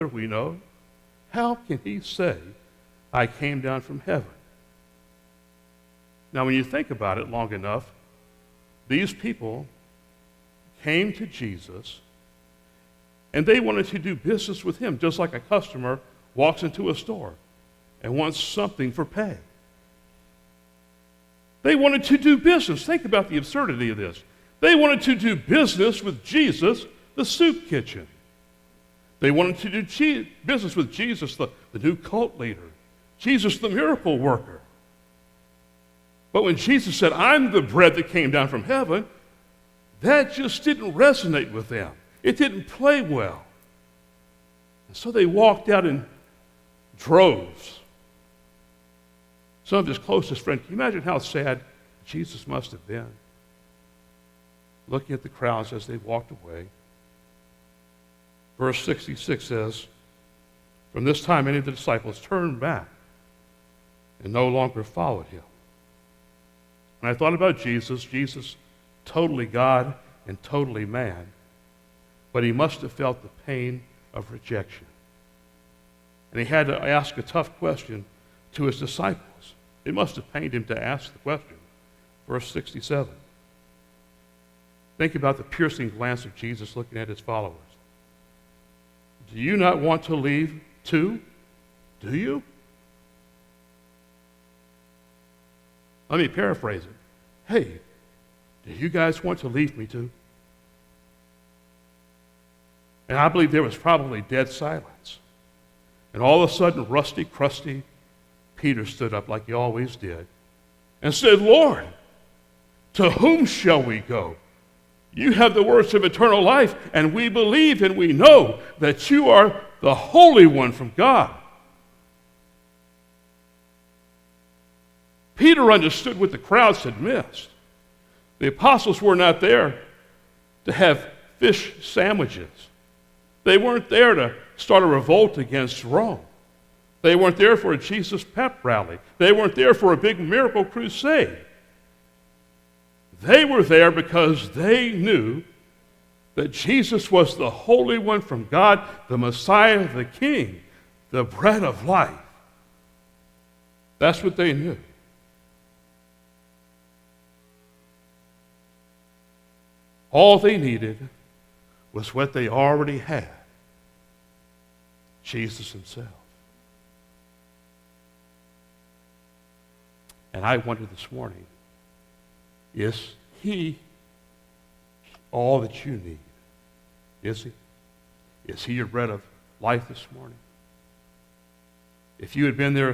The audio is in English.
we know, how can he say, I came down from heaven? Now, when you think about it long enough, these people came to Jesus, and they wanted to do business with him, just like a customer walks into a store and wants something for pay. They wanted to do business. Think about the absurdity of this. They wanted to do business with Jesus, the soup kitchen. They wanted to do business with Jesus, the new cult leader, Jesus, the miracle worker. But when Jesus said, I'm the bread that came down from heaven, that just didn't resonate with them. It didn't play well. And so they walked out in droves. Some of his closest friends, can you imagine how sad Jesus must have been? Looking at the crowds as they walked away. Verse 66 says, from this time many of the disciples turned back and no longer followed him. When I thought about Jesus totally God and totally man, but he must have felt the pain of rejection. And he had to ask a tough question to his disciples. It must have pained him to ask the question. Verse 67. Think about the piercing glance of Jesus looking at his followers. Do you not want to leave too? Do you? Let me paraphrase it. Hey, do you guys want to leave me too? And I believe there was probably dead silence. And all of a sudden, rusty, crusty Peter stood up like he always did and said, Lord, to whom shall we go? You have the words of eternal life, and we believe and we know that you are the Holy One from God. Peter understood what the crowds had missed. The apostles were not there to have fish sandwiches. They weren't there to start a revolt against Rome. They weren't there for a Jesus pep rally. They weren't there for a big miracle crusade. They were there because they knew that Jesus was the Holy One from God, the Messiah, the King, the bread of life. That's what they knew. All they needed was what they already had, Jesus himself. And I wonder this morning, is he all that you need? Is he? Is he your bread of life this morning? If you had been there